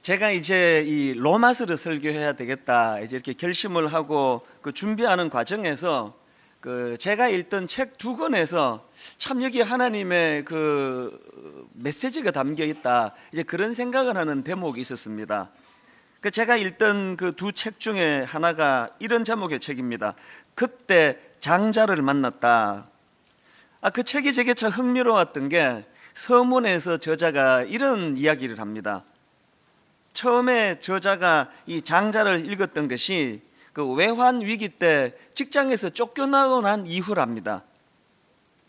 제가 이제 이 로마서를 설교해야 되겠다 이제 이렇게 결심을 하고 그 준비하는 과정에서 그 제가 읽던 책 두 권에서 참 여기 하나님의 그 메시지가 담겨 있다 이제 그런 생각을 하는 대목이 있었습니다. 그 제가 읽던 그 두 책 중에 하나가 이런 제목의 책입니다. 그때 장자를 만났다. 그 책이 제게 참 흥미로웠던 게 서문에서 저자가 이런 이야기를 합니다. 처음에 저자가 이 장자를 읽었던 것이 그 외환 위기 때 직장에서 쫓겨나고 난 이후랍니다.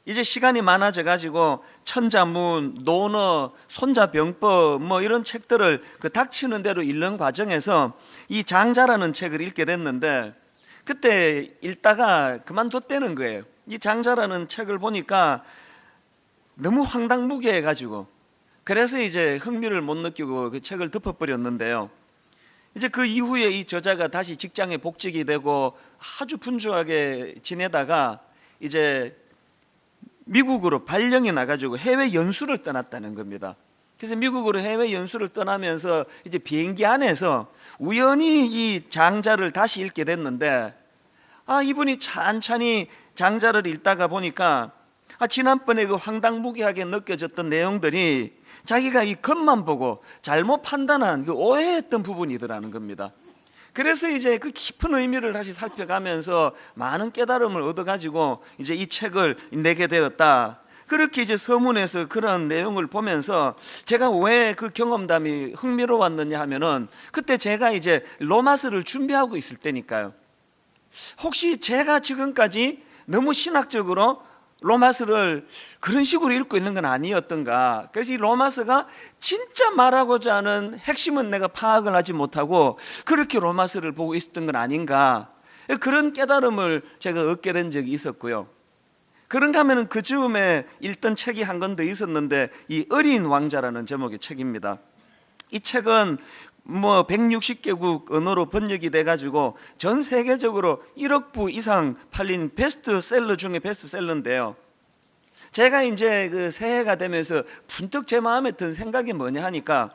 이제 시간이 많아져 가지고 천자문, 논어, 손자병법 뭐 이런 책들을 그 닥치는 대로 읽는 과정에서 이 장자라는 책을 읽게 됐는데 그때 읽다가 그만뒀다는 거예요. 이 장자라는 책을 보니까 너무 황당무계해 가지고 그래서 이제 흥미를 못 느끼고 그 책을 덮어버렸는데요. 이제 그 이후에 이 저자가 다시 직장에 복직이 되고 아주 분주하게 지내다가 이제 미국으로 발령이 나가지고 해외 연수를 떠났다는 겁니다. 그래서 미국으로 해외 연수를 떠나면서 이제 비행기 안에서 우연히 이 장자를 다시 읽게 됐는데 이분이 찬찬히 장자를 읽다가 보니까 지난번에 그 황당무계하게 느껴졌던 내용들이 자기가 이 겉만 보고 잘못 판단한 그 오해했던 부분이더라는 겁니다. 그래서 이제 그 깊은 의미를 다시 살펴가면서 많은 깨달음을 얻어가지고 이제 이 책을 내게 되었다. 그렇게 이제 서문에서 그런 내용을 보면서 제가 왜 그 경험담이 흥미로웠느냐 하면은 그때 제가 이제 로마서를 준비하고 있을 때니까요. 혹시 제가 지금까지 너무 신학적으로 로마서를 그런 식으로 읽고 있는 건 아니었던가. 그래서 이 로마서가 진짜 말하고자 하는 핵심은 내가 파악을 하지 못하고 그렇게 로마서를 보고 있었던 건 아닌가. 그런 깨달음을 제가 얻게 된 적이 있었고요. 그런가 하면 그 즈음에 읽던 책이 한 권 더 있었는데 이 어린 왕자라는 제목의 책입니다. 이 책은 160개국 언어로 번역이 돼가지고 전 세계적으로 1억 부 이상 팔린 베스트셀러 중에 베스트셀러인데요. 제가 이제 그 새해가 되면서 문득 제 마음에 든 생각이 뭐냐 하니까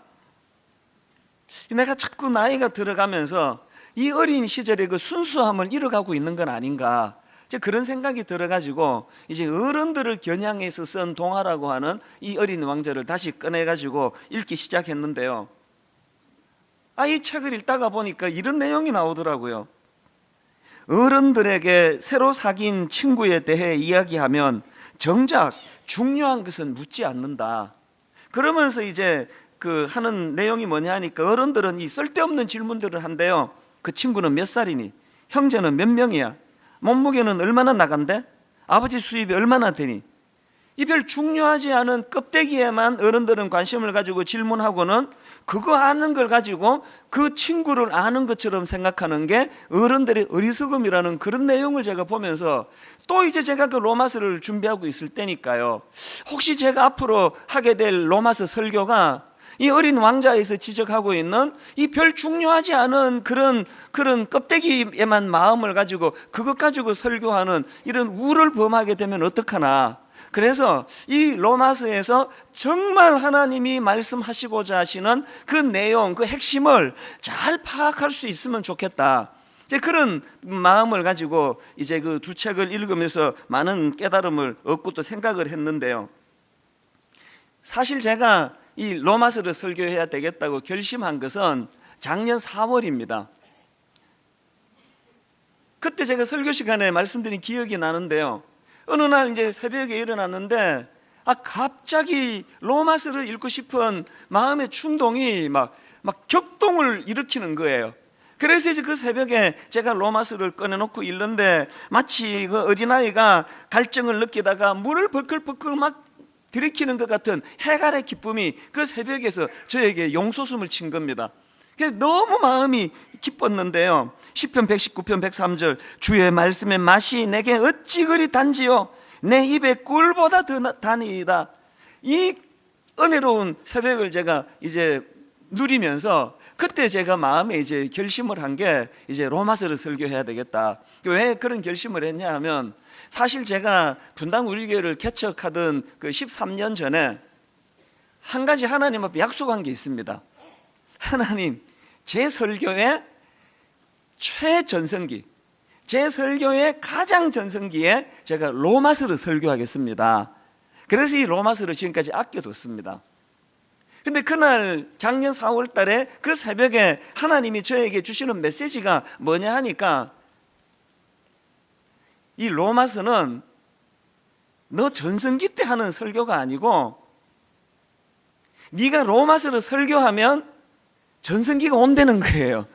내가 자꾸 나이가 들어가면서 이 어린 시절의 그 순수함을 잃어가고 있는 건 아닌가. 이제 그런 생각이 들어가지고 이제 어른들을 겨냥해서 쓴 동화라고 하는 이 어린 왕자를 다시 꺼내가지고 읽기 시작했는데요. 이 책을 읽다가 보니까 이런 내용이 나오더라고요. 어른들에게 새로 사귄 친구에 대해 이야기하면 정작 중요한 것은 묻지 않는다. 그러면서 이제 그 하는 내용이 뭐냐 하니까 어른들은 이 쓸데없는 질문들을 한대요. 그 친구는 몇 살이니? 형제는 몇 명이야? 몸무게는 얼마나 나간대? 아버지 수입이 얼마나 되니? 이 별 중요하지 않은 껍데기에만 어른들은 관심을 가지고 질문하고는 그거 아는 걸 가지고 그 친구를 아는 것처럼 생각하는 게 어른들의 어리석음이라는 그런 내용을 제가 보면서 또 이제 제가 그 로마서를 준비하고 있을 때니까요. 혹시 제가 앞으로 하게 될 로마서 설교가 이 어린 왕자에서 지적하고 있는 이 별 중요하지 않은 그런 껍데기에만 마음을 가지고 그것 가지고 설교하는 이런 우를 범하게 되면 어떡하나. 그래서 이 로마서에서 정말 하나님이 말씀하시고자 하시는 그 내용, 그 핵심을 잘 파악할 수 있으면 좋겠다. 이제 그런 마음을 가지고 이제 그 두 책을 읽으면서 많은 깨달음을 얻고 또 생각을 했는데요. 사실 제가 이 로마서를 설교해야 되겠다고 결심한 것은 작년 4월입니다. 그때 제가 설교 시간에 말씀드린 기억이 나는데요. 어느 날 이제 새벽에 일어났는데 갑자기 로마서를 읽고 싶은 마음의 충동이 막 격동을 일으키는 거예요. 그래서 이제 그 새벽에 제가 로마서를 꺼내놓고 읽는데 마치 그 어린아이가 갈증을 느끼다가 물을 벌컥벌컥 막 들이키는 것 같은 해갈의 기쁨이 그 새벽에서 저에게 용솟음을 친 겁니다. 너무 마음이 기뻤는데요. 시편 119편 103절 주의 말씀의 맛이 내게 어찌 그리 단지요 내 입에 꿀보다 더 다니이다. 이 은혜로운 새벽을 제가 이제 누리면서 그때 제가 마음에 이제 결심을 한 게 이제 로마서를 설교해야 되겠다. 왜 그런 결심을 했냐 하면 사실 제가 분당 우리 교회를 개척하던 그 13년 전에 한 가지 하나님 앞에 약속한 게 있습니다. 하나님, 제 설교의 최전성기, 제 설교의 가장 전성기에 제가 로마서를 설교하겠습니다. 그래서 이 로마서를 지금까지 아껴뒀습니다. 근데 그날 작년 4월 달에 그 새벽에 하나님이 저에게 주시는 메시지가 뭐냐 하니까, 이 로마서는 너 전성기 때 하는 설교가 아니고 네가 로마서를 설교하면 전성기가 온다는 거예요.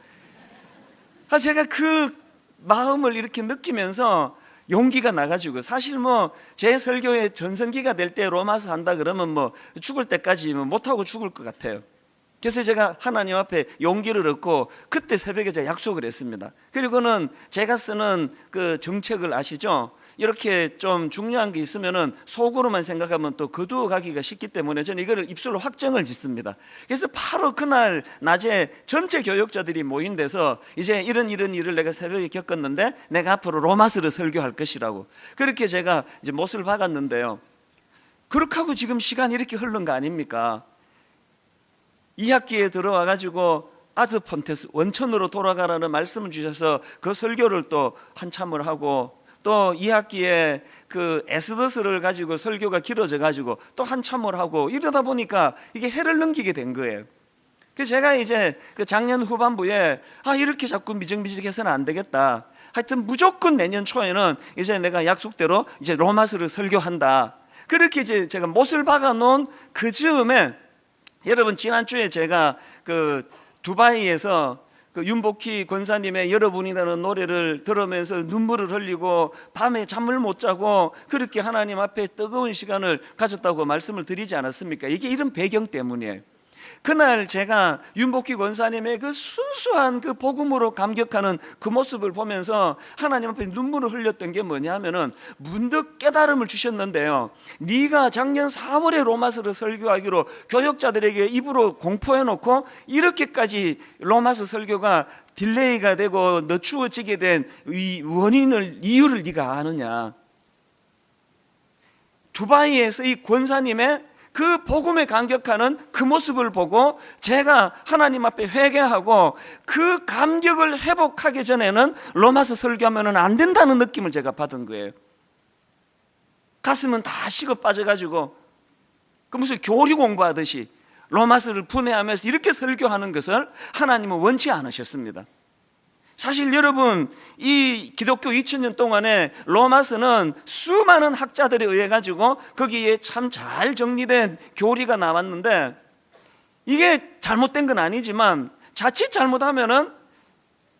제가 그 마음을 이렇게 느끼면서 용기가 나가지고, 사실 뭐 제 설교의 전성기가 될 때 로마서 한다 그러면 뭐 죽을 때까지 못하고 죽을 것 같아요. 그래서 제가 하나님 앞에 용기를 얻고 그때 새벽에 제가 약속을 했습니다. 그리고는 제가 쓰는 그 정책을 아시죠? 이렇게 좀 중요한 게 있으면은 속으로만 생각하면 또 거두어 가기가 쉽기 때문에 저는 이거를 입술로 확정을 짓습니다. 그래서 바로 그날 낮에 전체 교역자들이 모인 데서 이제 이런 일을 내가 새벽에 겪었는데 내가 앞으로 로마서를 설교할 것이라고, 그렇게 제가 이제 못을 박았는데요. 그렇게 하고 지금 시간이 이렇게 흐른 거 아닙니까? 2학기에 들어와 가지고 아드폰테스 원천으로 돌아가라는 말씀을 주셔서 그 설교를 또 한참을 하고, 또 2학기에 그 에스더스를 가지고 설교가 길어져 가지고 또 한참을 하고, 이러다 보니까 이게 해를 넘기게 된 거예요. 그래서 제가 이제 그 작년 후반부에 이렇게 자꾸 미적미적해서는 안 되겠다. 하여튼 무조건 내년 초에는 이제 내가 약속대로 이제 로마서를 설교한다. 그렇게 이제 제가 못을 박아 놓은 그 즈음에, 여러분 지난주에 제가 그 두바이에서 그 윤복희 권사님의 여러분이라는 노래를 들으면서 눈물을 흘리고 밤에 잠을 못 자고 그렇게 하나님 앞에 뜨거운 시간을 가졌다고 말씀을 드리지 않았습니까? 이게 이런 배경 때문이에요. 그날 제가 윤복희 권사님의 그 순수한 그 복음으로 감격하는 그 모습을 보면서 하나님 앞에 눈물을 흘렸던 게 뭐냐 하면은, 문득 깨달음을 주셨는데요. 네가 작년 4월에 로마서를 설교하기로 교역자들에게 입으로 공포해놓고 이렇게까지 로마서 설교가 딜레이가 되고 늦추어지게 된 이 이유를 네가 아느냐. 두바이에서 이 권사님의 그 복음에 감격하는 그 모습을 보고 제가 하나님 앞에 회개하고 그 감격을 회복하기 전에는 로마서 설교하면 안 된다는 느낌을 제가 받은 거예요. 가슴은 다 식어 빠져가지고 그 무슨 교리 공부하듯이 로마서를 분해하면서 이렇게 설교하는 것을 하나님은 원치 않으셨습니다. 사실 여러분, 이 기독교 2000년 동안에 로마서는 수많은 학자들에 의해 가지고 거기에 참 잘 정리된 교리가 나왔는데, 이게 잘못된 건 아니지만 자칫 잘못하면은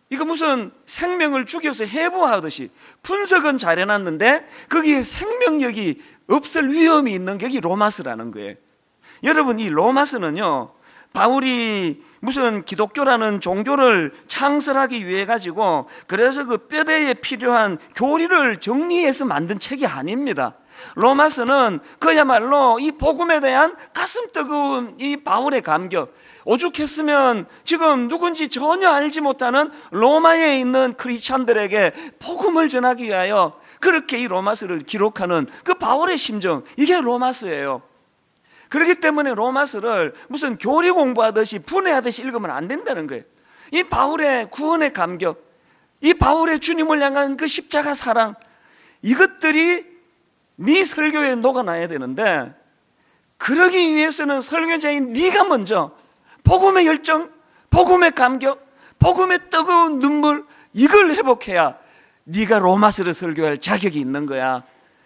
이거 무슨 생명을 죽여서 해부하듯이 분석은 잘 해놨는데 거기에 생명력이 없을 위험이 있는 게 로마서라는 거예요. 여러분, 이 로마서는요, 바울이 무슨 기독교라는 종교를 창설하기 위해 가지고 그래서 그 뼈대에 필요한 교리를 정리해서 만든 책이 아닙니다. 로마서는 그야말로 이 복음에 대한 가슴 뜨거운 이 바울의 감격, 오죽했으면 지금 누군지 전혀 알지 못하는 로마에 있는 크리스찬들에게 복음을 전하기 위하여 그렇게 이 로마서를 기록하는 그 바울의 심정, 이게 로마서예요. 그렇기 때문에 로마서를 무슨 교리 공부하듯이 분해하듯이 읽으면 안 된다는 거예요. 이 바울의 구원의 감격, 이 바울의 주님을 향한 그 십자가 사랑, 이것들이 네 설교에 녹아나야 되는데, 그러기 위해서는 설교자인 네가 먼저 복음의 열정, 복음의 감격, 복음의 뜨거운 눈물, 이걸 회복해야 네가 로마서를 설교할 자격이 있는 거야.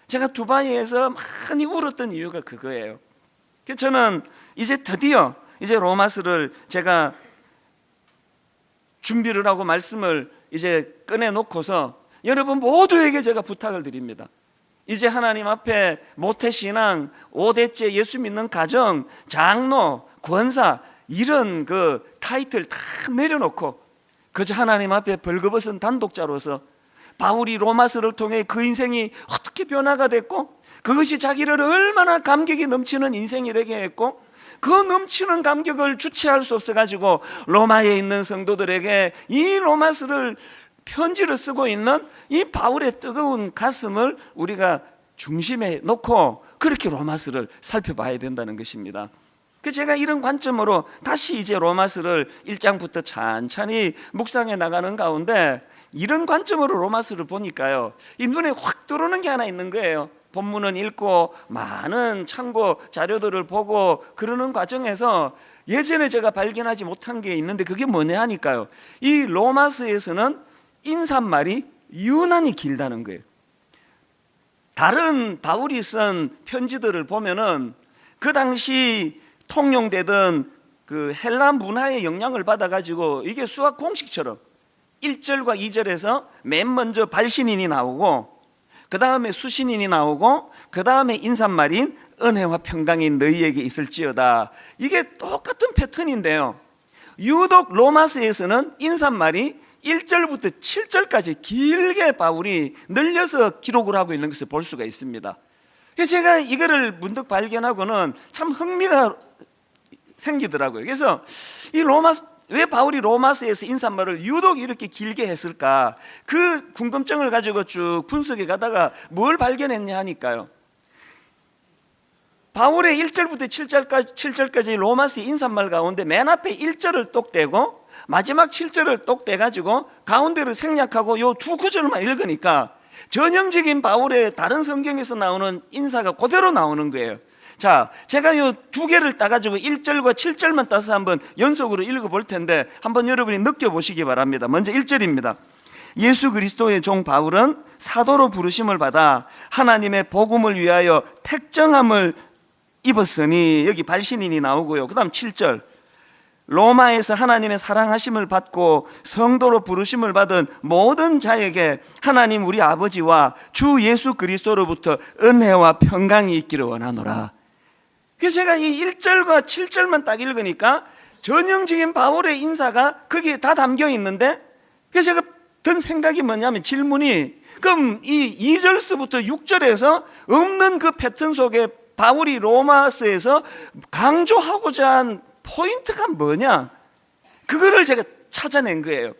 제가 두바이에서 많이 울었던 이유가 그거예요. 저는 이제 드디어 이제 로마서를 제가 준비를 하고 말씀을 이제 꺼내놓고서 여러분 모두에게 제가 부탁을 드립니다. 이제 하나님 앞에 모태신앙, 5대째 예수 믿는 가정, 장로, 권사, 이런 그 타이틀 다 내려놓고 그저 하나님 앞에 벌거벗은 단독자로서 바울이 로마서를 통해 그 인생이 어떻게 변화가 됐고, 그것이 자기를 얼마나 감격이 넘치는 인생이 되게 했고, 그 넘치는 감격을 주체할 수 없어가지고 로마에 있는 성도들에게 이 로마서를 편지를 쓰고 있는 이 바울의 뜨거운 가슴을 우리가 중심에 놓고 그렇게 로마서를 살펴봐야 된다는 것입니다. 그 제가 이런 관점으로 다시 이제 로마서를 1장부터 찬찬히 묵상해 나가는 가운데 이런 관점으로 로마서를 보니까요, 이 눈에 확 들어오는 게 하나 있는 거예요. 본문은 읽고 많은 참고 자료들을 보고 그러는 과정에서 예전에 제가 발견하지 못한 게 있는데 그게 뭐냐 하니까요, 이 로마서에서는 인사말이 유난히 길다는 거예요. 다른 바울이 쓴 편지들을 보면은 그 당시 통용되던 그 헬라 문화의 영향을 받아가지고 이게 수학 공식처럼 1절과 2절에서 맨 먼저 발신인이 나오고 그 다음에 수신인이 나오고 그 다음에 인사말인 은혜와 평강이 너희에게 있을지어다. 이게 똑같은 패턴인데요, 유독 로마서에서는 인사말이 1절부터 7절까지 길게 바울이 늘려서 기록을 하고 있는 것을 볼 수가 있습니다. 제가 이거를 문득 발견하고는 참 흥미가 생기더라고요. 그래서 왜 바울이 로마서에서 인사말을 유독 이렇게 길게 했을까, 그 궁금증을 가지고 쭉 분석해 가다가 뭘 발견했냐 하니까요, 바울의 1절부터 7절까지 로마서 인사말 가운데 맨 앞에 1절을 똑 떼고 마지막 7절을 똑 떼가지고 가운데를 생략하고 요 두 구절만 읽으니까 전형적인 바울의 다른 성경에서 나오는 인사가 그대로 나오는 거예요. 자, 제가 요 두 개를 따가지고 1절과 7절만 따서 한번 연속으로 읽어볼 텐데 한번 여러분이 느껴보시기 바랍니다. 먼저 1절입니다. 예수 그리스도의 종 바울은 사도로 부르심을 받아 하나님의 복음을 위하여 택정함을 입었으니, 여기 발신인이 나오고요. 그 다음 7절, 로마에서 하나님의 사랑하심을 받고 성도로 부르심을 받은 모든 자에게 하나님 우리 아버지와 주 예수 그리스도로부터 은혜와 평강이 있기를 원하노라. 그래서 제가 이 1절과 7절만 딱 읽으니까 전형적인 바울의 인사가 거기에 다 담겨 있는데, 그래서 제가 든 생각이 뭐냐면, 질문이, 그럼 이 2절서부터 6절에서 없는 그 패턴 속에 바울이 로마서에서 강조하고자 한 포인트가 뭐냐, 그거를 제가 찾아낸 거예요.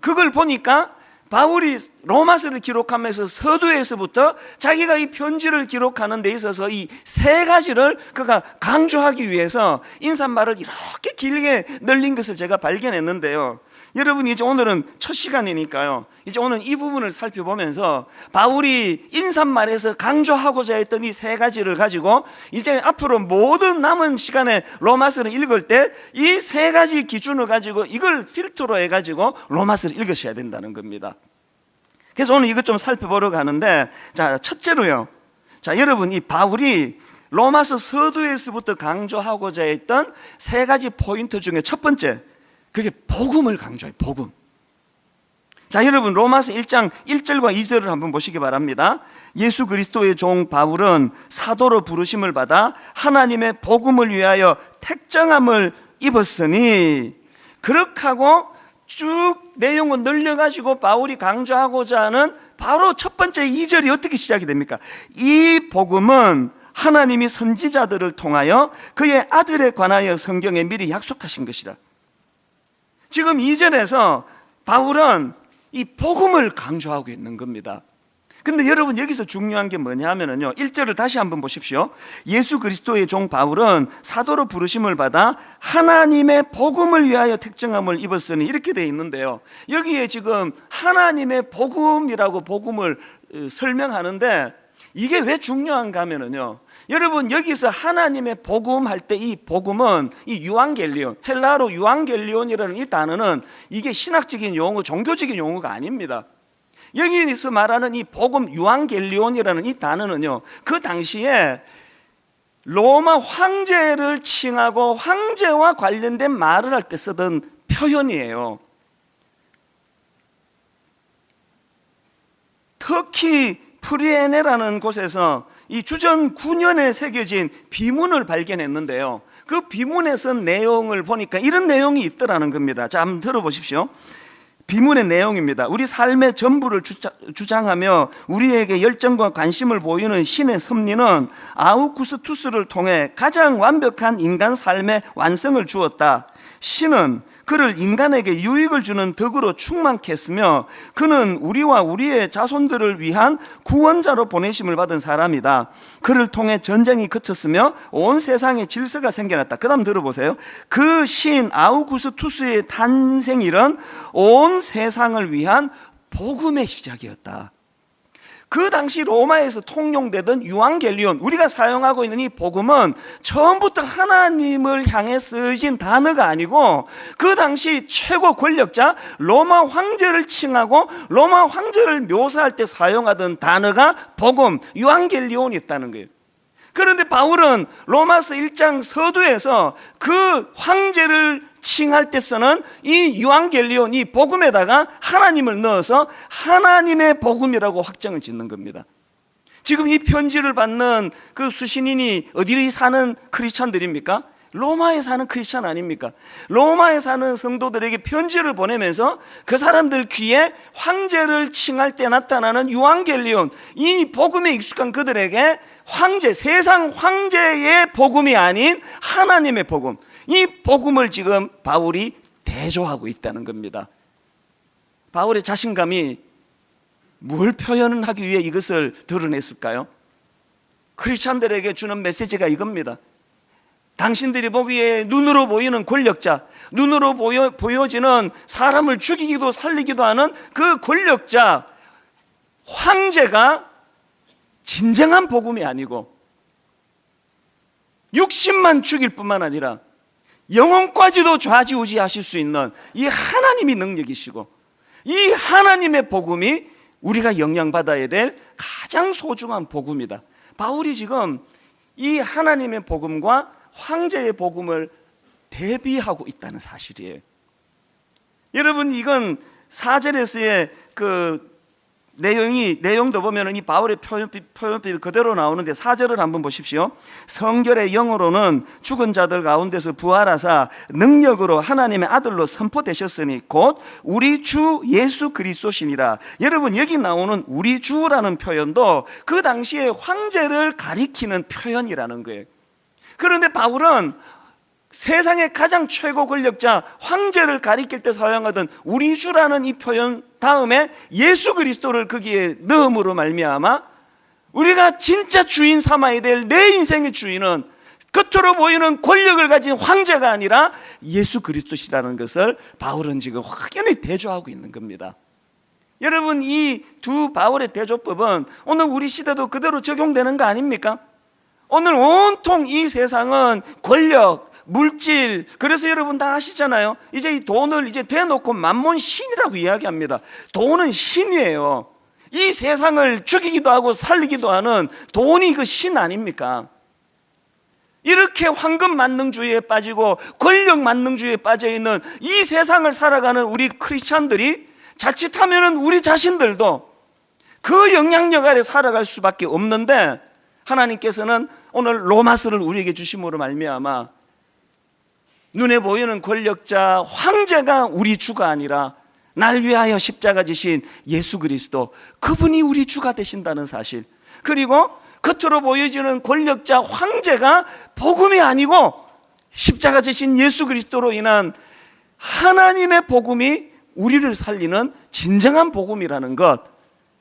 그걸 보니까 바울이 로마서를 기록하면서 서두에서부터 자기가 이 편지를 기록하는 데 있어서 이 세 가지를 그가 강조하기 위해서 인사말을 이렇게 길게 늘린 것을 제가 발견했는데요, 여러분 이제 오늘은 첫 시간이니까요, 이제 오늘 이 부분을 살펴보면서 바울이 인사말에서 강조하고자 했던 이 세 가지를 가지고 이제 앞으로 모든 남은 시간에 로마서를 읽을 때 이 세 가지 기준을 가지고 이걸 필터로 해가지고 로마서를 읽으셔야 된다는 겁니다. 그래서 오늘 이것 좀 살펴보러 가는데, 자, 첫째로요, 자, 여러분 이 바울이 로마서 서두에서부터 강조하고자 했던 세 가지 포인트 중에 첫 번째, 그게 복음을 강조해요. 복음. 자, 여러분 로마서 1장 1절과 2절을 한번 보시기 바랍니다. 예수 그리스도의 종 바울은 사도로 부르심을 받아 하나님의 복음을 위하여 택정함을 입었으니, 그렇게 하고 쭉 내용을 늘려가지고 바울이 강조하고자 하는 바로 첫 번째 2절이 어떻게 시작이 됩니까? 이 복음은 하나님이 선지자들을 통하여 그의 아들에 관하여 성경에 미리 약속하신 것이다. 지금 2절에서 바울은 이 복음을 강조하고 있는 겁니다. 근데 여러분 여기서 중요한 게 뭐냐 하면요, 1절을 다시 한번 보십시오. 예수 그리스도의 종 바울은 사도로 부르심을 받아 하나님의 복음을 위하여 택정함을 입었으니, 이렇게 되어 있는데요, 여기에 지금 하나님의 복음이라고 복음을 설명하는데 이게 왜 중요한가 하면요, 여러분 여기서 하나님의 복음 할 때 이 복음은 이 유앙겔리온, 헬라어로 유앙겔리온이라는 이 단어는 이게 신학적인 용어, 종교적인 용어가 아닙니다. 여기서 말하는 이 복음 유앙겔리온이라는 이 단어는요, 그 당시에 로마 황제를 칭하고 황제와 관련된 말을 할 때 쓰던 표현이에요. 터키 프리에네라는 곳에서 이 주전 9년에 새겨진 비문을 발견했는데요, 그 비문에 쓴 내용을 보니까 이런 내용이 있더라는 겁니다. 자, 한번 들어보십시오. 비문의 내용입니다. 우리 삶의 전부를 주장하며 우리에게 열정과 관심을 보이는 신의 섭리는 아우구스투스를 통해 가장 완벽한 인간 삶의 완성을 주었다. 신은 그를 인간에게 유익을 주는 덕으로 충만케 했으며 그는 우리와 우리의 자손들을 위한 구원자로 보내심을 받은 사람이다. 그를 통해 전쟁이 그쳤으며 온 세상에 질서가 생겨났다. 그 다음 들어보세요. 그 신 아우구스투스의 탄생일은 온 세상을 위한 복음의 시작이었다. 그 당시 로마에서 통용되던 유앙겔리온, 우리가 사용하고 있는 이 복음은 처음부터 하나님을 향해 쓰여진 단어가 아니고 그 당시 최고 권력자 로마 황제를 칭하고 로마 황제를 묘사할 때 사용하던 단어가 복음, 유앙겔리온이었다는 거예요. 그런데 바울은 로마서 1장 서두에서 그 황제를 칭할 때 쓰는 이 유앙겔리온, 이 복음에다가 하나님을 넣어서 하나님의 복음이라고 확정을 짓는 겁니다. 지금 이 편지를 받는 그 수신인이 어디 사는 크리스찬들입니까? 로마에 사는 크리스찬 아닙니까? 로마에 사는 성도들에게 편지를 보내면서 그 사람들 귀에 황제를 칭할 때 나타나는 유앙겔리온, 이 복음에 익숙한 그들에게 황제, 세상 황제의 복음이 아닌 하나님의 복음, 이 복음을 지금 바울이 대조하고 있다는 겁니다. 바울의 자신감이 뭘 표현하기 위해 이것을 드러냈을까요? 크리스찬들에게 주는 메시지가 이겁니다. 당신들이 보기에 눈으로 보이는 권력자, 눈으로 보여지는 사람을 죽이기도 살리기도 하는 그 권력자, 황제가 진정한 복음이 아니고 육신만 죽일 뿐만 아니라 영혼까지도 좌지우지하실 수 있는 이 하나님이 능력이시고 이 하나님의 복음이 우리가 영향받아야 될 가장 소중한 복음이다. 바울이 지금 이 하나님의 복음과 황제의 복음을 대비하고 있다는 사실이에요. 여러분, 이건 4절에서의 그 내용도 보면 이 바울의 표현법이 그대로 나오는데 4절을 한번 보십시오. 성결의 영으로는 죽은 자들 가운데서 부활하사 능력으로 하나님의 아들로 선포되셨으니 곧 우리 주 예수 그리스도시니라. 여러분, 여기 나오는 우리 주라는 표현도 그 당시에 황제를 가리키는 표현이라는 거예요. 그런데 바울은 세상의 가장 최고 권력자 황제를 가리킬 때 사용하던 우리 주라는 이 표현 다음에 예수 그리스도를 거기에 넣음으로 말미암아 우리가 진짜 주인 삼아야 될 내 인생의 주인은 겉으로 보이는 권력을 가진 황제가 아니라 예수 그리스도시라는 것을 바울은 지금 확연히 대조하고 있는 겁니다. 여러분, 이 두 바울의 대조법은 오늘 우리 시대도 그대로 적용되는 거 아닙니까? 오늘 온통 이 세상은 권력, 물질, 그래서 여러분 다 아시잖아요. 이제 이 돈을 이제 대놓고 만몬 신이라고 이야기합니다. 돈은 신이에요. 이 세상을 죽이기도 하고 살리기도 하는 돈이 그 신 아닙니까? 이렇게 황금 만능주의에 빠지고 권력 만능주의에 빠져있는 이 세상을 살아가는 우리 크리스찬들이 자칫하면 우리 자신들도 그 영향력 아래 살아갈 수밖에 없는데 하나님께서는 오늘 로마서를 우리에게 주심으로 말미암아 눈에 보이는 권력자 황제가 우리 주가 아니라 날 위하여 십자가 지신 예수 그리스도, 그분이 우리 주가 되신다는 사실, 그리고 겉으로 보여지는 권력자 황제가 복음이 아니고 십자가 지신 예수 그리스도로 인한 하나님의 복음이 우리를 살리는 진정한 복음이라는 것,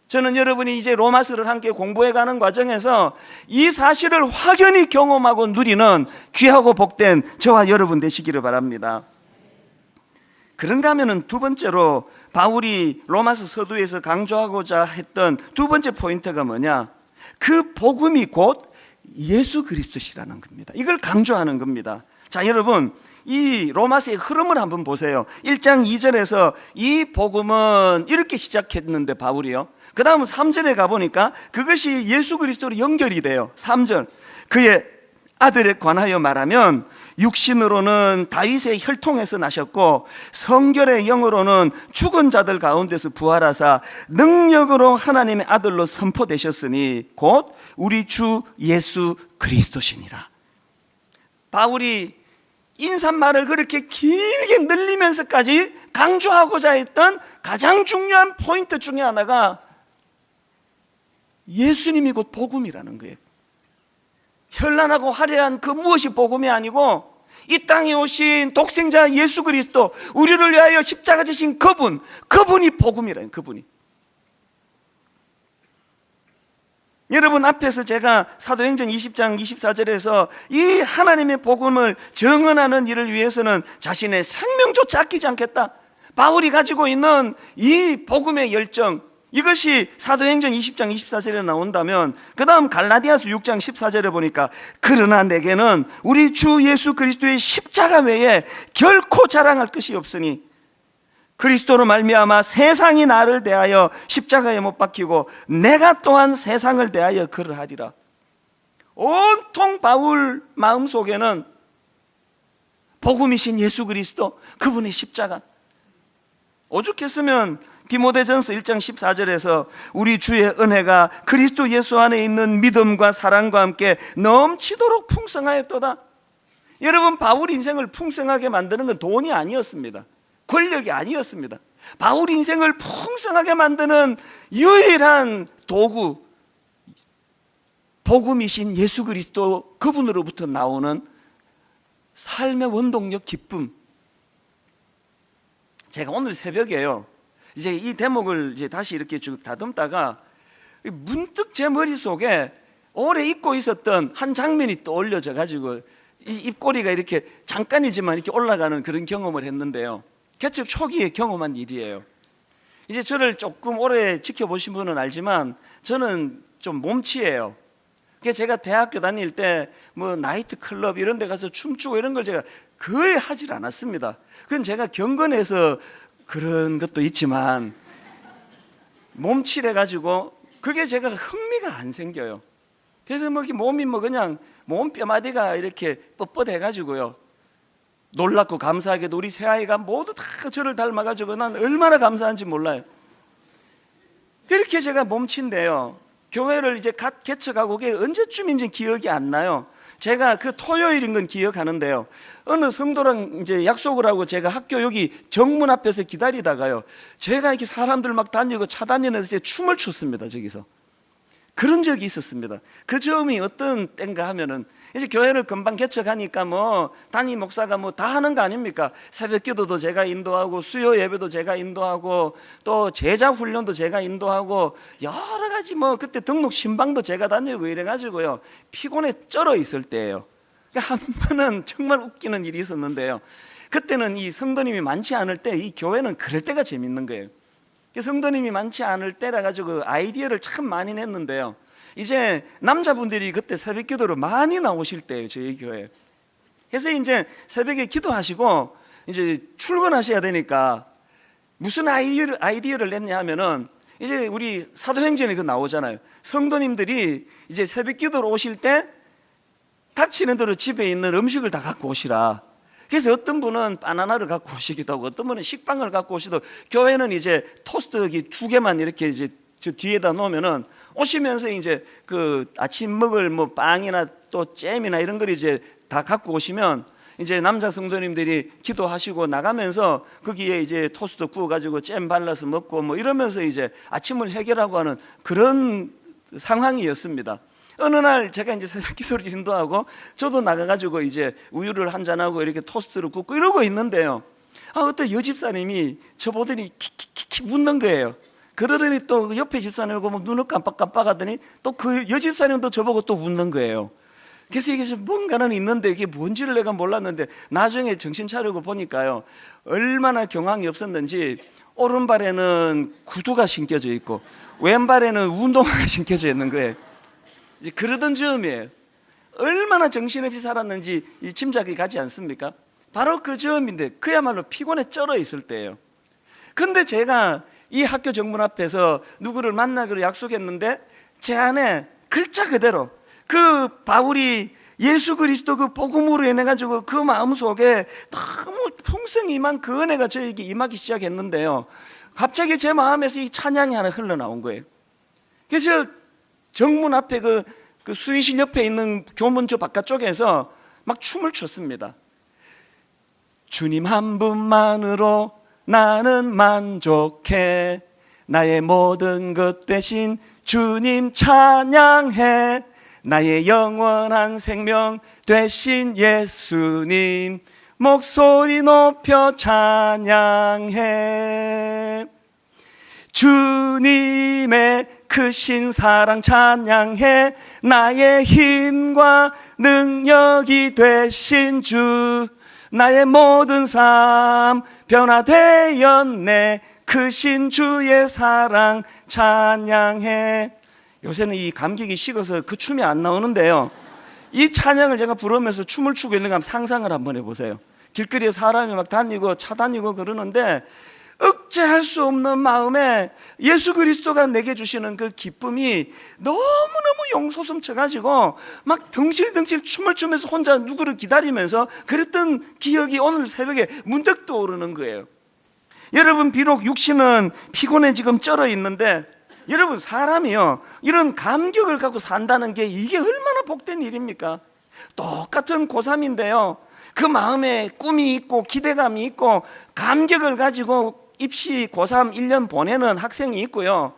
저는 여러분이 이제 로마서를 함께 공부해가는 과정에서 이 사실을 확연히 경험하고 누리는 귀하고 복된 저와 여러분 되시기를 바랍니다. 그런가 하면 두 번째로 바울이 로마서 서두에서 강조하고자 했던 두 번째 포인트가 뭐냐? 그 복음이 곧 예수 그리스도시라는 겁니다. 이걸 강조하는 겁니다. 자, 여러분, 이 로마서의 흐름을 한번 보세요. 1장 2절에서 이 복음은 이렇게 시작했는데 바울이요, 그 다음 3절에 가보니까 그것이 예수 그리스도로 연결이 돼요. 3절, 그의 아들에 관하여 말하면 육신으로는 다윗의 혈통에서 나셨고 성결의 영으로는 죽은 자들 가운데서 부활하사 능력으로 하나님의 아들로 선포되셨으니 곧 우리 주 예수 그리스도시니라. 바울이 인사말을 그렇게 길게 늘리면서까지 강조하고자 했던 가장 중요한 포인트 중에 하나가 예수님이 곧 복음이라는 거예요. 현란하고 화려한 그 무엇이 복음이 아니고 이 땅에 오신 독생자 예수 그리스도, 우리를 위하여 십자가 지신 그분이 복음이라는, 그분이. 여러분, 앞에서 제가 사도행전 20장 24절에서 이 하나님의 복음을 정언하는 일을 위해서는 자신의 생명조차 아끼지 않겠다, 바울이 가지고 있는 이 복음의 열정, 이것이 사도행전 20장 24절에 나온다면, 그 다음 갈라디아서 6장 14절에 보니까 그러나 내게는 우리 주 예수 그리스도의 십자가 외에 결코 자랑할 것이 없으니 그리스도로 말미암아 세상이 나를 대하여 십자가에 못 박히고 내가 또한 세상을 대하여 그러하리라. 온통 바울 마음속에는 복음이신 예수 그리스도, 그분의 십자가. 오죽했으면 디모데전서 1장 14절에서 우리 주의 은혜가 그리스도 예수 안에 있는 믿음과 사랑과 함께 넘치도록 풍성하였도다. 여러분, 바울 인생을 풍성하게 만드는 건 돈이 아니었습니다. 권력이 아니었습니다. 바울 인생을 풍성하게 만드는 유일한 도구, 복음이신 예수 그리스도, 그분으로부터 나오는 삶의 원동력, 기쁨. 제가 오늘 새벽에요, 이제 이 대목을 이제 다시 이렇게 쭉 다듬다가 문득 제 머릿속에 오래 잊고 있었던 한 장면이 떠올려져 가지고 이 입꼬리가 이렇게 잠깐이지만 이렇게 올라가는 그런 경험을 했는데요. 개척 초기에 경험한 일이에요. 이제 저를 조금 오래 지켜보신 분은 알지만 저는 좀 몸치예요. 그래서 제가 대학교 다닐 때 뭐 나이트 클럽 이런 데 가서 춤추고 이런 걸 제가 거의 하질 않았습니다. 그건 제가 경건해서 그런 것도 있지만 몸치래 가지고 그게 제가 흥미가 안 생겨요. 그래서 뭐 몸이 뭐 그냥 몸 뼈마디가 이렇게 뻣뻣해 가지고요, 놀랍고 감사하게도 우리 새아이가 모두 다 저를 닮아가지고 난 얼마나 감사한지 몰라요. 그렇게 제가 몸친데요, 교회를 이제 갓 개척하고 그게 언제쯤인지 기억이 안 나요. 제가 그 토요일인 건 기억하는데요, 어느 성도랑 이제 약속을 하고 제가 학교 여기 정문 앞에서 기다리다가요, 제가 이렇게 사람들 막 다니고 차 다니면서 춤을 췄습니다. 저기서 그런 적이 있었습니다. 그 점이 어떤 때인가 하면은 이제 교회를 금방 개척하니까 뭐 담임 목사가 뭐 다 하는 거 아닙니까? 새벽 기도도 제가 인도하고 수요 예배도 제가 인도하고 또 제자 훈련도 제가 인도하고 여러 가지 뭐 그때 등록 신방도 제가 다니고 이래 가지고요, 피곤에 쩔어 있을 때예요. 한 번은 정말 웃기는 일이 있었는데요, 그때는 이 성도님이 많지 않을 때 이 교회는 그럴 때가 재밌는 거예요. 성도님이 많지 않을 때라 가지고 아이디어를 참 많이 냈는데요, 이제 남자분들이 그때 새벽 기도를 많이 나오실 때예요, 저희 교회. 그래서 이제 새벽에 기도하시고 이제 출근하셔야 되니까 무슨 아이디어를 냈냐 하면은, 이제 우리 사도행전에 그 나오잖아요. 성도님들이 이제 새벽 기도로 오실 때 닥치는 대로 집에 있는 음식을 다 갖고 오시라. 그래서 어떤 분은 바나나를 갖고 오시기도 하고 어떤 분은 식빵을 갖고 오시도, 교회는 이제 토스트기 2개만 이렇게 이제 저 뒤에다 놓으면은 오시면서 이제 그 아침 먹을 뭐 빵이나 또 잼이나 이런 걸 이제 다 갖고 오시면 이제 남자 성도님들이 기도하시고 나가면서 거기에 이제 토스트 구워 가지고 잼 발라서 먹고 뭐 이러면서 이제 아침을 해결하고 하는 그런 상황이었습니다. 어느 날 제가 이제 새벽 기도를 인도하고 저도 나가가지고 이제 우유를 한잔하고 이렇게 토스트를 굽고 이러고 있는데요, 어떤 여집사님이 저보더니 킥킥킥 묻는 거예요. 그러더니 또 옆에 집사님을 보면 눈을 깜빡깜빡 하더니 또 그 여집사님도 저보고 또 묻는 거예요. 그래서 이게 뭔가는 있는데 이게 뭔지를 내가 몰랐는데 나중에 정신 차리고 보니까요, 얼마나 경황이 없었는지 오른발에는 구두가 신겨져 있고 왼발에는 운동화가 신겨져 있는 거예요. 이제 그러던 즈음이에요. 얼마나 정신없이 살았는지 이 짐작이 가지 않습니까? 바로 그 즈음인데 그야말로 피곤에 쩔어 있을 때예요. 근데 제가 이 학교 정문 앞에서 누구를 만나기로 약속했는데 제 안에 글자 그대로 그 바울이 예수 그리스도 그 복음으로 인해 가지고 그 마음속에 너무 풍성히 임한 그 은혜가 저에게 임하기 시작했는데요, 갑자기 제 마음에서 이 찬양이 하나 흘러나온 거예요. 그래서 정문 앞에 그 수의실 옆에 있는 교문 저 바깥쪽에서 막 춤을 췄습니다. 주님 한 분만으로 나는 만족해. 나의 모든 것 되신 주님 찬양해. 나의 영원한 생명 되신 예수님 목소리 높여 찬양해. 주님의 크신 사랑 찬양해. 나의 힘과 능력이 되신 주 나의 모든 삶 변화되었네. 크신 주의 사랑 찬양해. 요새는 이 감격이 식어서 그 춤이 안 나오는데요, 이 찬양을 제가 부르면서 춤을 추고 있는 거 한번 상상을 한번 해보세요. 길거리에 사람이 막 다니고 차 다니고 그러는데 억제할 수 없는 마음에 예수 그리스도가 내게 주시는 그 기쁨이 너무너무 용솟음쳐가지고 막 덩실덩실 춤을 추면서 혼자 누구를 기다리면서 그랬던 기억이 오늘 새벽에 문득 떠오르는 거예요. 여러분, 비록 육신은 피곤해 지금 쩔어 있는데 여러분, 사람이요, 이런 감격을 갖고 산다는 게 이게 얼마나 복된 일입니까? 똑같은 고3인데요, 그 마음에 꿈이 있고 기대감이 있고 감격을 가지고 입시 고3 1년 보내는 학생이 있고요,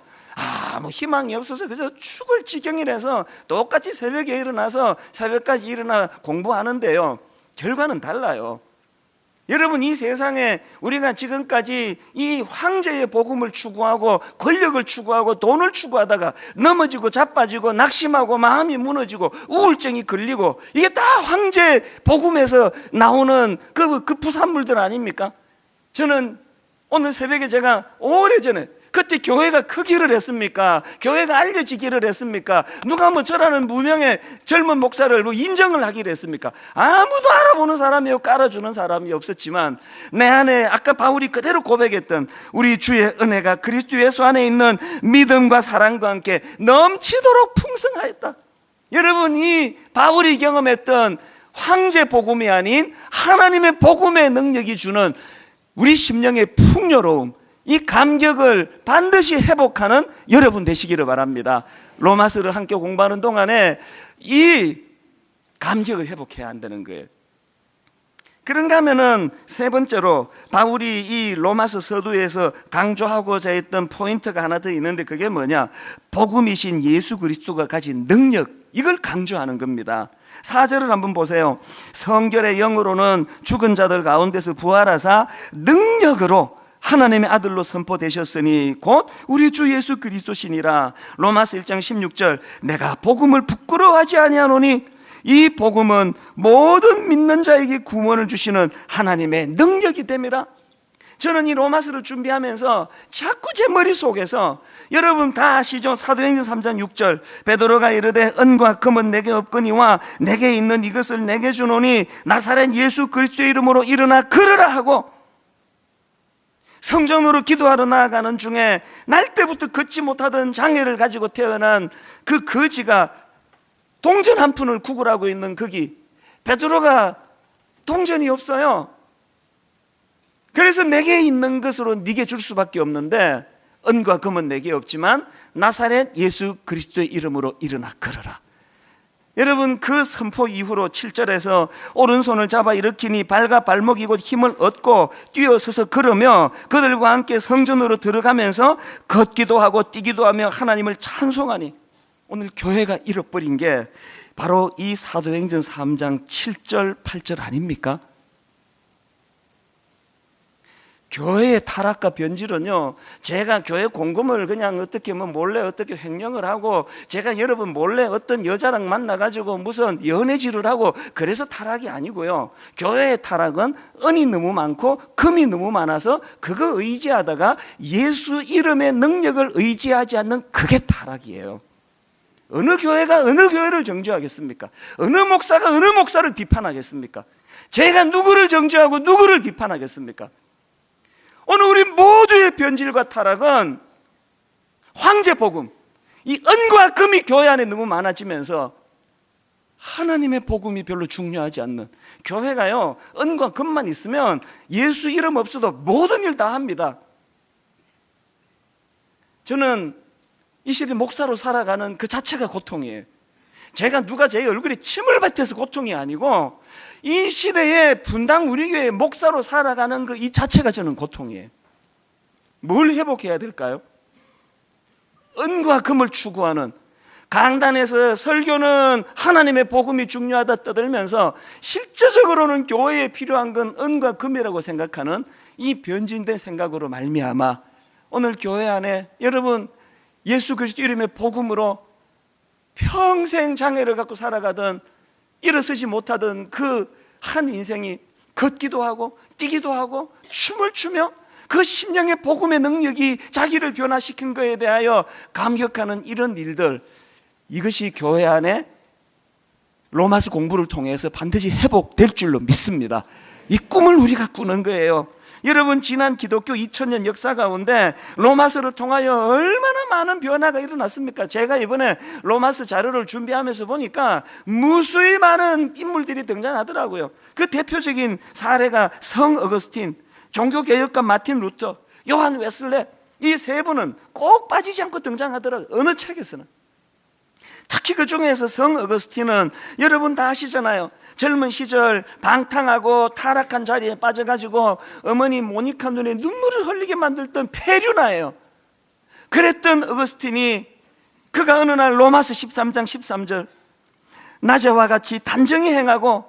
뭐 희망이 없어서 그저 죽을 지경이라서 똑같이 새벽에 일어나서 새벽까지 일어나 공부하는데요, 결과는 달라요. 여러분, 이 세상에 우리가 지금까지 이 황제의 복음을 추구하고 권력을 추구하고 돈을 추구하다가 넘어지고 자빠지고 낙심하고 마음이 무너지고 우울증이 걸리고, 이게 다 황제 복음에서 나오는 그 부산물들 아닙니까? 저는 오늘 새벽에 제가 오래전에, 그때 교회가 크기를 했습니까? 교회가 알려지기를 했습니까? 누가 뭐 저라는 무명의 젊은 목사를 뭐 인정을 하기를 했습니까? 아무도 알아보는 사람이요, 깔아주는 사람이 없었지만 내 안에 아까 바울이 그대로 고백했던 우리 주의 은혜가 그리스도 예수 안에 있는 믿음과 사랑과 함께 넘치도록 풍성하였다. 여러분, 이 바울이 경험했던 황제 복음이 아닌 하나님의 복음의 능력이 주는 우리 심령의 풍요로움, 이 감격을 반드시 회복하는 여러분 되시기를 바랍니다. 로마서를 함께 공부하는 동안에 이 감격을 회복해야 한다는 거예요. 그런가 하면은 세 번째로 바울이 이 로마서 서두에서 강조하고자 했던 포인트가 하나 더 있는데, 그게 뭐냐? 복음이신 예수 그리스도가 가진 능력, 이걸 강조하는 겁니다. 4절을 한번 보세요. 성결의 영으로는 죽은 자들 가운데서 부활하사 능력으로 하나님의 아들로 선포되셨으니 곧 우리 주 예수 그리스도시니라. 로마서 1장 16절, 내가 복음을 부끄러워하지 아니하노니 이 복음은 모든 믿는 자에게 구원을 주시는 하나님의 능력이 됨이라. 저는 이 로마서를 준비하면서 자꾸 제 머릿속에서, 여러분 다 아시죠? 사도행전 3장 6절, 베드로가 이르되 은과 금은 내게 없거니와 내게 있는 이것을 내게 주노니 나사렛 예수 그리스도의 이름으로 일어나 걸으라 하고, 성전으로 기도하러 나아가는 중에 날 때부터 걷지 못하던 장애를 가지고 태어난 그 거지가 동전 한 푼을 구걸하고 있는 거기, 베드로가 동전이 없어요. 그래서 내게 있는 것으로 네게 줄 수밖에 없는데 은과 금은 내게 없지만 나사렛 예수 그리스도의 이름으로 일어나 걸어라. 여러분, 그 선포 이후로 7절에서 오른손을 잡아 일으키니 발과 발목이 곧 힘을 얻고 뛰어서서 걸으며 그들과 함께 성전으로 들어가면서 걷기도 하고 뛰기도 하며 하나님을 찬송하니. 오늘 교회가 잃어버린 게 바로 이 사도행전 3장 7절 8절 아닙니까? 교회의 타락과 변질은요, 제가 교회 공금을 그냥 어떻게 몰래 어떻게 횡령을 하고, 제가 여러분 몰래 어떤 여자랑 만나가지고 무슨 연애질을 하고 그래서 타락이 아니고요, 교회의 타락은 은이 너무 많고 금이 너무 많아서 그거 의지하다가 예수 이름의 능력을 의지하지 않는, 그게 타락이에요. 어느 교회가 어느 교회를 정죄하겠습니까? 어느 목사가 어느 목사를 비판하겠습니까? 제가 누구를 정죄하고 누구를 비판하겠습니까? 오늘 우리 모두의 변질과 타락은 황제 복음, 이 은과 금이 교회 안에 너무 많아지면서 하나님의 복음이 별로 중요하지 않는, 교회가요 은과 금만 있으면 예수 이름 없어도 모든 일 다 합니다. 저는 이 시대 목사로 살아가는 그 자체가 고통이에요. 제가 누가 제 얼굴에 침을 뱉어서 고통이 아니고 이 시대에 분당 우리 교회 목사로 살아가는 이 자체가 저는 고통이에요. 뭘 회복해야 될까요? 은과 금을 추구하는, 강단에서 설교는 하나님의 복음이 중요하다 떠들면서 실제적으로는 교회에 필요한 건 은과 금이라고 생각하는 이 변진된 생각으로 말미암아 오늘 교회 안에 여러분 예수 그리스도 이름의 복음으로 평생 장애를 갖고 살아가던, 일어서지 못하던 그 한 인생이 걷기도 하고 뛰기도 하고 춤을 추며 그 심령의 복음의 능력이 자기를 변화시킨 것에 대하여 감격하는 이런 일들, 이것이 교회 안에 로마서 공부를 통해서 반드시 회복될 줄로 믿습니다. 이 꿈을 우리가 꾸는 거예요. 여러분, 지난 기독교 2000년 역사 가운데 로마서를 통하여 얼마나 많은 변화가 일어났습니까? 제가 이번에 로마서 자료를 준비하면서 보니까 무수히 많은 인물들이 등장하더라고요. 그 대표적인 사례가 성 어거스틴, 종교개혁가 마틴 루터, 요한 웨슬레, 이 세 분은 꼭 빠지지 않고 등장하더라고요. 어느 책에서는. 특히 그 중에서 성 어거스틴은 여러분 다 아시잖아요. 젊은 시절 방탕하고 타락한 자리에 빠져가지고 어머니 모니카 눈에 눈물을 흘리게 만들던 폐륜아예요. 그랬던 어거스틴이 그가 어느 날 로마서 13장 13절 낮에와 같이 단정히 행하고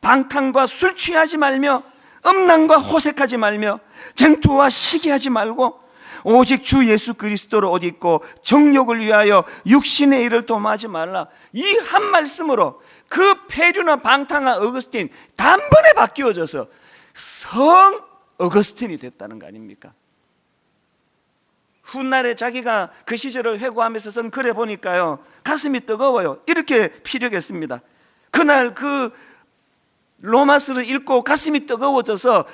방탕과 술 취하지 말며 음란과 호색하지 말며 쟁투와 시기하지 말고 오직 주 예수 그리스도를 옷 입고 정욕을 위하여 육신의 일을 도모하지 말라. 이 한 말씀으로 그 폐륜화 방탕한 어거스틴 단번에 바뀌어져서 성 어거스틴이 됐다는 거 아닙니까? 훗날에 자기가 그 시절을 회고하면서 쓴 글에 보니까요, 가슴이 뜨거워요. 이렇게 피력했습니다. 그날 그 로마서를 읽고 가슴이 뜨거워져서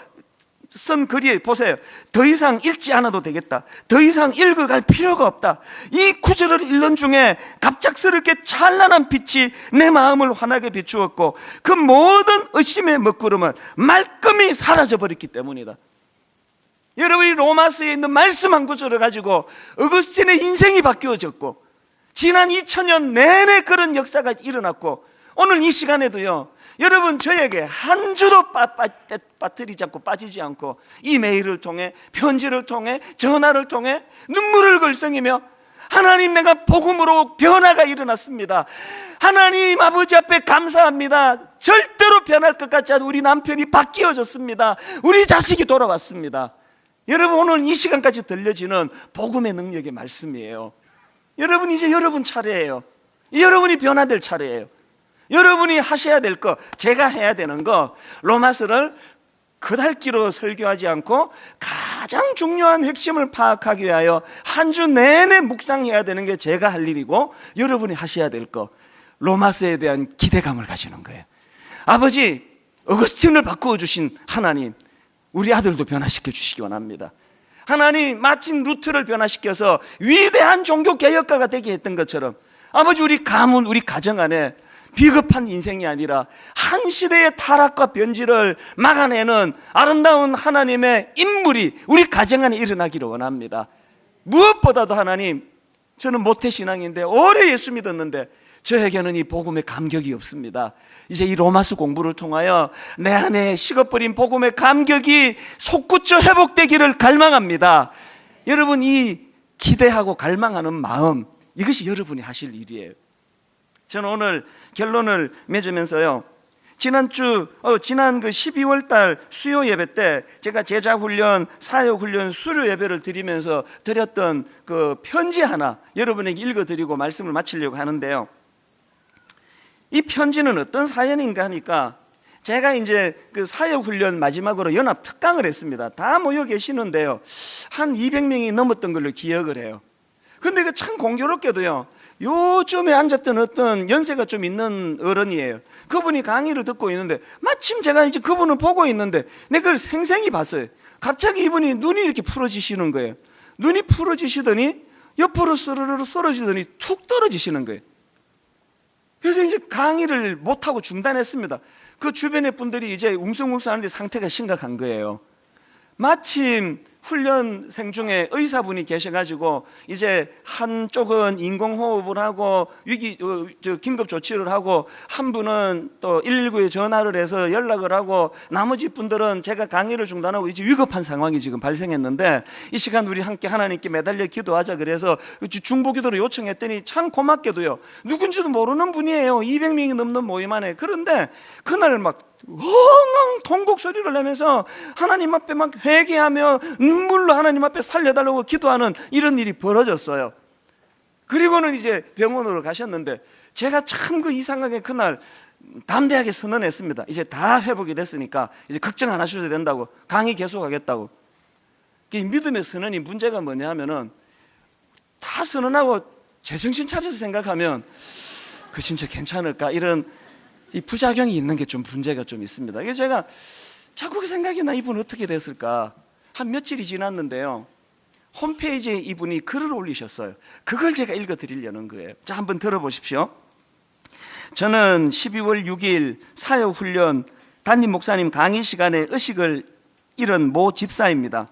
쓴 글이 보세요. 더 이상 읽지 않아도 되겠다. 더 이상 읽어갈 필요가 없다. 이 구절을 읽는 중에 갑작스럽게 찬란한 빛이 내 마음을 환하게 비추었고 그 모든 의심의 먹구름은 말끔히 사라져버렸기 때문이다. 여러분이 로마서에 있는 말씀 한 구절을 가지고 어거스틴의 인생이 바뀌어졌고 지난 2000년 내내 그런 역사가 일어났고 오늘 이 시간에도요, 여러분 저에게 한 주도 빠뜨리지 않고 빠지지 않고 이메일을 통해 편지를 통해 전화를 통해 눈물을 글썽이며 하나님, 내가 복음으로 변화가 일어났습니다. 하나님 아버지 앞에 감사합니다. 절대로 변할 것 같지 않은 우리 남편이 바뀌어졌습니다. 우리 자식이 돌아왔습니다. 여러분, 오늘 이 시간까지 들려지는 복음의 능력의 말씀이에요. 여러분, 이제 여러분 차례예요. 여러분이 변화될 차례예요. 여러분이 하셔야 될 거, 제가 해야 되는 거, 로마서를 그달기로 설교하지 않고 가장 중요한 핵심을 파악하기 위하여 한 주 내내 묵상해야 되는 게 제가 할 일이고 여러분이 하셔야 될 거, 로마서에 대한 기대감을 가지는 거예요. 아버지, 어거스틴을 바꾸어 주신 하나님, 우리 아들도 변화시켜 주시기 원합니다. 하나님, 마틴 루터를 변화시켜서 위대한 종교개혁가가 되게 했던 것처럼 아버지, 우리 가문, 우리 가정 안에 비겁한 인생이 아니라 한 시대의 타락과 변질을 막아내는 아름다운 하나님의 인물이 우리 가정 안에 일어나기를 원합니다. 무엇보다도 하나님, 저는 모태신앙인데 오래 예수 믿었는데 저에게는 이 복음의 감격이 없습니다. 이제 이 로마서 공부를 통하여 내 안에 식어버린 복음의 감격이 솟구쳐 회복되기를 갈망합니다. 여러분, 이 기대하고 갈망하는 마음, 이것이 여러분이 하실 일이에요. 저는 오늘 결론을 맺으면서요, 지난 그 12월 달 수요 예배 때 제가 제자훈련, 사역훈련, 수료 예배를 드리면서 드렸던 그 편지 하나 여러분에게 읽어드리고 말씀을 마치려고 하는데요, 이 편지는 어떤 사연인가 하니까 제가 이제 그 사역훈련 마지막으로 연합 특강을 했습니다. 다 모여 계시는데요, 한 200명이 넘었던 걸로 기억을 해요. 근데 그 참 공교롭게도요, 요즘에 앉았던 어떤 연세가 좀 있는 어른이에요. 그분이 강의를 듣고 있는데 마침 제가 이제 그분을 보고 있는데 내가 그걸 생생히 봤어요. 갑자기 이분이 눈이 이렇게 풀어지시는 거예요. 눈이 풀어지시더니 옆으로 스르르 썰어지더니 툭 떨어지시는 거예요. 그래서 이제 강의를 못하고 중단했습니다. 그 주변의 분들이 이제 웅성웅성하는데 상태가 심각한 거예요. 마침 훈련생 중에 의사분이 계셔가지고 이제 한쪽은 인공호흡을 하고 긴급 조치를 하고, 한 분은 또 119에 전화를 해서 연락을 하고, 나머지 분들은 제가 강의를 중단하고 이제 위급한 상황이 지금 발생했는데, 이 시간 우리 함께 하나님께 매달려 기도하자 그래서 중보기도를 요청했더니 참 고맙게도요, 누군지도 모르는 분이에요. 200명이 넘는 모임 안에. 그런데 그날 막 엉엉 통곡 소리를 내면서 하나님 앞에 막 회개하며 눈물로 하나님 앞에 살려달라고 기도하는 이런 일이 벌어졌어요. 그리고는 이제 병원으로 가셨는데, 제가 참 그 이상하게 그날 담대하게 선언했습니다. 이제 다 회복이 됐으니까 이제 걱정 안 하셔도 된다고, 강의 계속하겠다고. 이 믿음의 선언이 문제가 뭐냐 하면은, 다 선언하고 제정신 차려서 생각하면 그 진짜 괜찮을까, 이런 이 부작용이 있는 게 좀 문제가 좀 있습니다. 이게 제가 자꾸 그 생각이 나, 이분 어떻게 됐을까. 한 며칠이 지났는데요, 홈페이지에 이분이 글을 올리셨어요. 그걸 제가 읽어드리려는 거예요. 자, 한번 들어보십시오. 저는 12월 6일 사역훈련 담임 목사님 강의 시간에 의식을 잃은 모 집사입니다.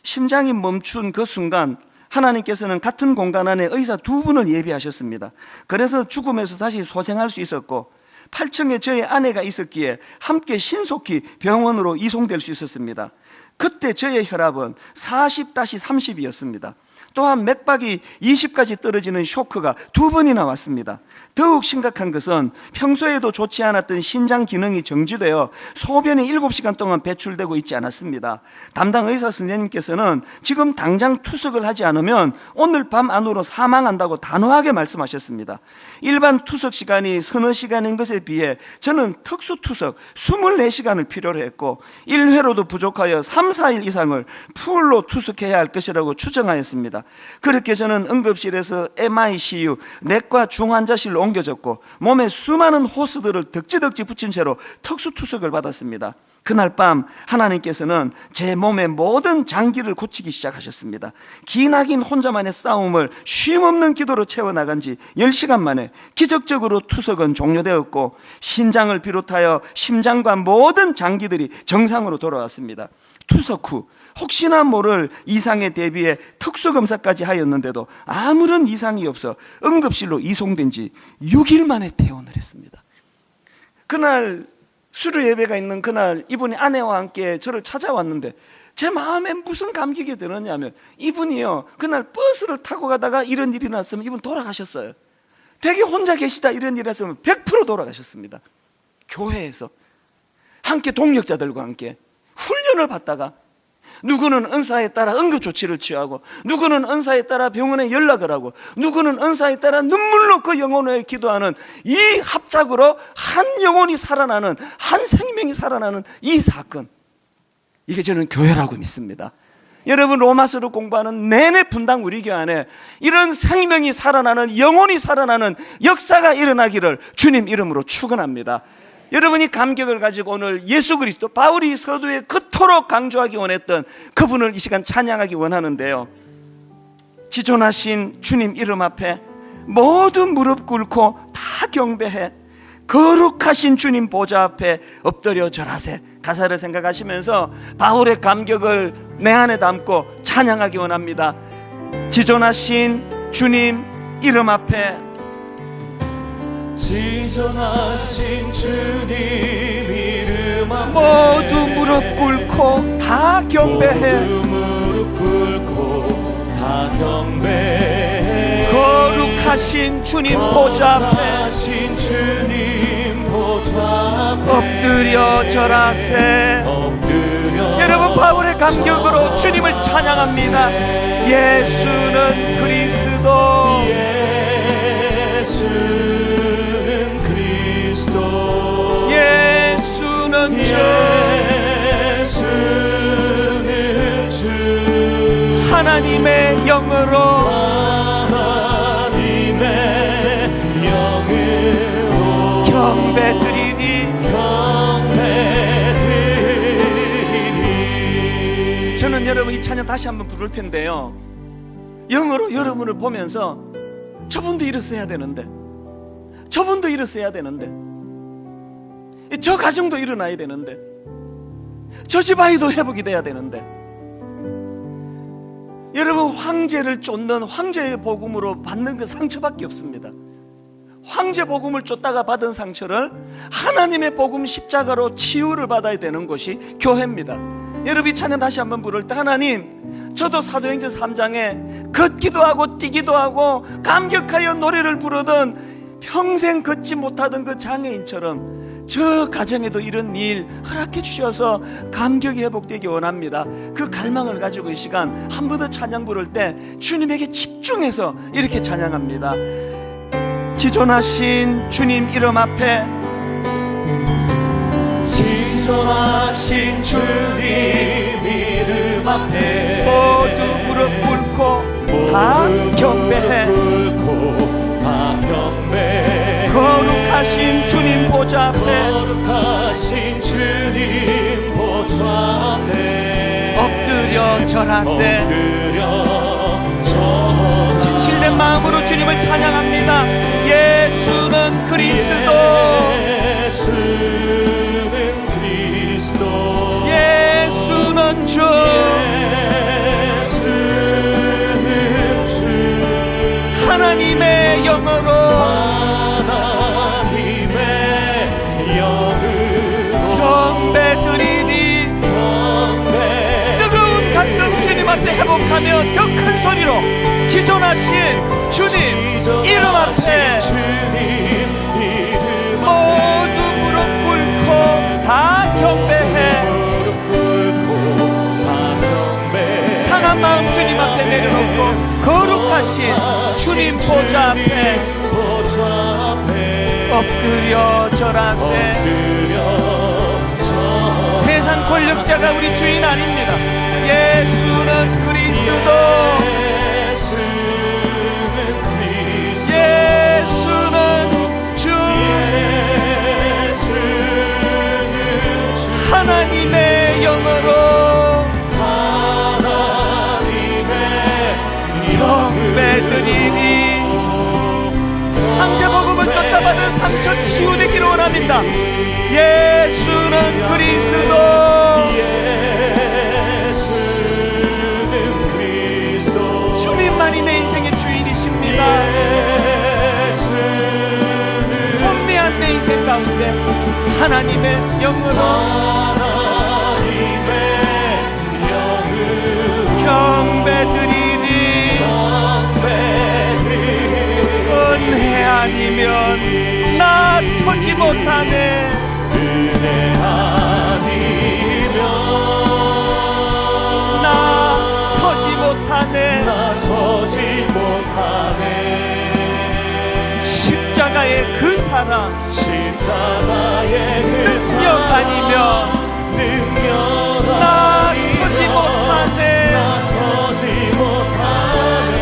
심장이 멈춘 그 순간 하나님께서는 같은 공간 안에 의사 2분을 예비하셨습니다. 그래서 죽음에서 다시 소생할 수 있었고, 8층에 저의 아내가 있었기에 함께 신속히 병원으로 이송될 수 있었습니다. 그때 저의 혈압은 40-30이었습니다. 또한 맥박이 20까지 떨어지는 쇼크가 2번이나 왔습니다. 더욱 심각한 것은 평소에도 좋지 않았던 신장 기능이 정지되어 소변이 7시간 동안 배출되고 있지 않았습니다. 담당 의사 선생님께서는 지금 당장 투석을 하지 않으면 오늘 밤 안으로 사망한다고 단호하게 말씀하셨습니다. 일반 투석 시간이 서너 시간인 것에 비해 저는 특수 투석 24시간을 필요로 했고, 1회로도 부족하여 3-4일 이상을 풀로 투석해야 할 것이라고 추정하였습니다. 그렇게 저는 응급실에서 MICU 내과 중환자실로 옮겨졌고, 몸에 수많은 호스들을 덕지덕지 붙인 채로 특수투석을 받았습니다. 그날 밤 하나님께서는 제 몸의 모든 장기를 고치기 시작하셨습니다. 기나긴 혼자만의 싸움을 쉼없는 기도로 채워나간 지 10시간 만에 기적적으로 투석은 종료되었고, 신장을 비롯하여 심장과 모든 장기들이 정상으로 돌아왔습니다. 투석 후 혹시나 모를 이상에 대비해 특수검사까지 하였는데도 아무런 이상이 없어 응급실로 이송된 지 6일 만에 퇴원을 했습니다. 그날 수료 예배가 있는 그날 이분이 아내와 함께 저를 찾아왔는데, 제 마음에 무슨 감격이 들었냐면, 이분이요, 그날 버스를 타고 가다가 이런 일이 났으면 이분 돌아가셨어요. 되게 혼자 계시다 이런 일이 났으면 100% 돌아가셨습니다. 교회에서 함께 동력자들과 함께 훈련을 받다가, 누구는 은사에 따라 응급조치를 취하고, 누구는 은사에 따라 병원에 연락을 하고, 누구는 은사에 따라 눈물로 그 영혼을 기도하는 이 합작으로 한 영혼이 살아나는, 한 생명이 살아나는 이 사건, 이게 저는 교회라고 믿습니다. 여러분, 로마서를 공부하는 내내 분당 우리 교회 안에 이런 생명이 살아나는, 영혼이 살아나는 역사가 일어나기를 주님 이름으로 축원합니다. 여러분이 감격을 가지고 오늘 예수 그리스도, 바울이 서두에 그토록 강조하기 원했던 그분을 이 시간 찬양하기 원하는데요, 지존하신 주님 이름 앞에 모두 무릎 꿇고 다 경배해 거룩하신 주님 보좌 앞에 엎드려 절하세. 가사를 생각하시면서 바울의 감격을 내 안에 담고 찬양하기 원합니다. 지존하신 주님 이름 앞에, 지존하신 주님 이름 앞에 모두 무릎 꿇고 다 경배해. 모두 무릎 꿇고 다 경배해. 거룩하신 주님 보좌 앞에 거룩하신 주님 보좌 앞에 엎드려 절하세. 엎드려 여러분, 바울의 감격으로 주님을 찬양합니다. 예수는 그리스도, 예수는 그리스도, 예수는 주, 예수는 주, 하나님의 영으로, 하나님의 영으로 경배드리리. 경배드리리. 저는 여러분 이 찬양 다시 한번 부를 텐데요, 영으로 여러분을 보면서 저분도 이랬어야 되는데, 저분도 이랬어야 되는데, 저 가정도 일어나야 되는데, 저 집 아이도 회복이 돼야 되는데, 여러분, 황제를 쫓는 황제의 복음으로 받는 그 상처밖에 없습니다. 황제 복음을 쫓다가 받은 상처를 하나님의 복음 십자가로 치유를 받아야 되는 것이 교회입니다. 여러분, 이 찬양 다시 한번 부를 때, 하나님, 저도 사도행전 3장에 걷기도 하고 뛰기도 하고 감격하여 노래를 부르던 평생 걷지 못하던 그 장애인처럼 저 가정에도 이런 일 허락해 주셔서 감격이 회복되기 원합니다. 그 갈망을 가지고 이 시간 한 번 더 찬양 부를 때 주님에게 집중해서 이렇게 찬양합니다. 지존하신 주님 이름 앞에, 지존하신 주님 이름 앞에 모두 무릎 꿇고 다 경배해. 거룩하신 주님 보좌 앞에, 거룩하신 주님 보좌 앞에 엎드려 절하세. 진실된 마음으로 주님을 찬양합니다. 예수는 그리스도, 예수는 그리스도, 예수는 주, 예수는 주, 하나님의 영으로, 하나님의 영으로 경배드리니. 뜨거운 가슴 주님 앞에 회복하며 더 큰 소리로 지존하신 주님 이름 앞에 모두 무릎 꿇고 다 경배해. 상한 마음 주님 앞에 내려놓고 거룩하신 주님 보좌 앞에 엎드려 절하세. 세상 권력자가 우리 주인 아닙니다. 예수는 그리스도, 예수는 주, 하나님의 영으로 경배드리니. 황제 복음을 쫓다 받은 상처 치유되기를 원합니다. 예수는 그리스도, 주님만이 내 인생의 주인이십니다. 혼미한 내 인생 가운데 하나님의 영으로 경배드리니. 은혜 아니면 나 서지 못하네. 은혜 아니면 나 서지 못하네. 나 서지 못하네. 십자가의 그 사랑, 십자가의 그 능력 아니면 능력 나 서지 못하네. 나 서지 못하네.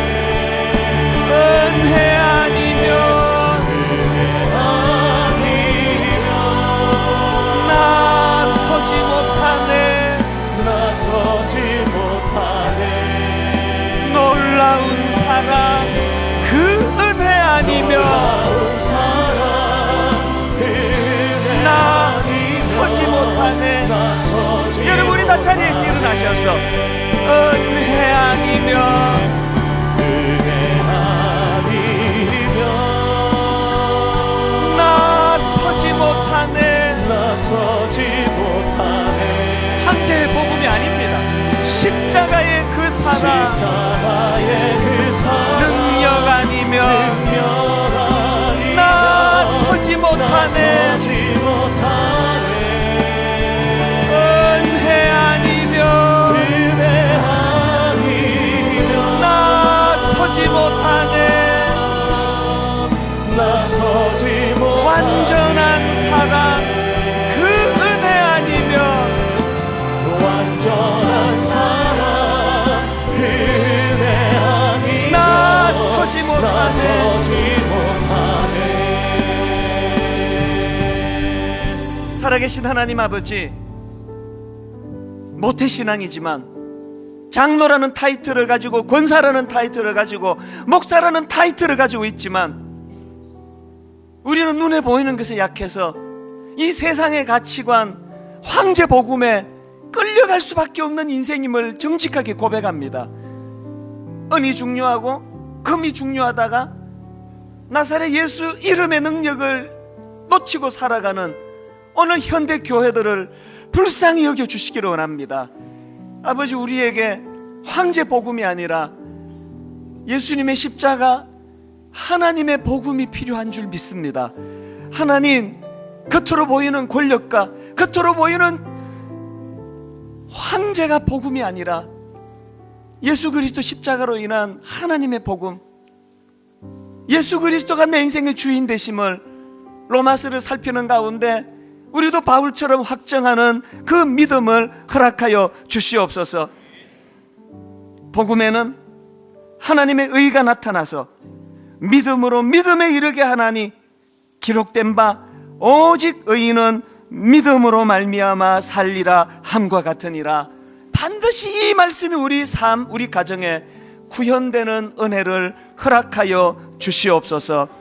은혜 아니면 나 서지 못하네. 나 서지 못하네. 놀라운 사랑, 그 은혜 아니면 나 서지 못하네. 여러분, 우리 다 자리에서 일어나셔서 은혜 아니면 나 서지 못하네. 황제의 복음이 아닙니다. 십자가의 그 사랑, 능력 아니면 나 서지 못하네. 은혜 아니면 나 서지 못하네. 완전한 사랑, 그 은혜 아니면 완전한 사랑 그 은혜 아니면 나 서지 못하네. 살아계신 하나님 아버지, 모태신앙이지만 장로라는 타이틀을 가지고, 권사라는 타이틀을 가지고, 목사라는 타이틀을 가지고 있지만 우리는 눈에 보이는 것에 약해서 이 세상의 가치관, 황제 복음에 끌려갈 수밖에 없는 인생임을 정직하게 고백합니다. 은이 중요하고 금이 중요하다가 나사렛 예수 이름의 능력을 놓치고 살아가는 오늘 현대 교회들을 불쌍히 여겨주시기를 원합니다. 아버지, 우리에게 황제 복음이 아니라 예수님의 십자가, 하나님의 복음이 필요한 줄 믿습니다. 하나님, 겉으로 보이는 권력과 겉으로 보이는 황제가 복음이 아니라 예수 그리스도 십자가로 인한 하나님의 복음, 예수 그리스도가 내 인생의 주인 되심을 로마서를 살피는 가운데 우리도 바울처럼 확정하는 그 믿음을 허락하여 주시옵소서. 복음에는 하나님의 의가 나타나서 믿음으로 믿음에 이르게 하나니 기록된 바 오직 의인은 믿음으로 말미암아 살리라 함과 같으니라. 반드시 이 말씀이 우리 삶, 우리 가정에 구현되는 은혜를 허락하여 주시옵소서.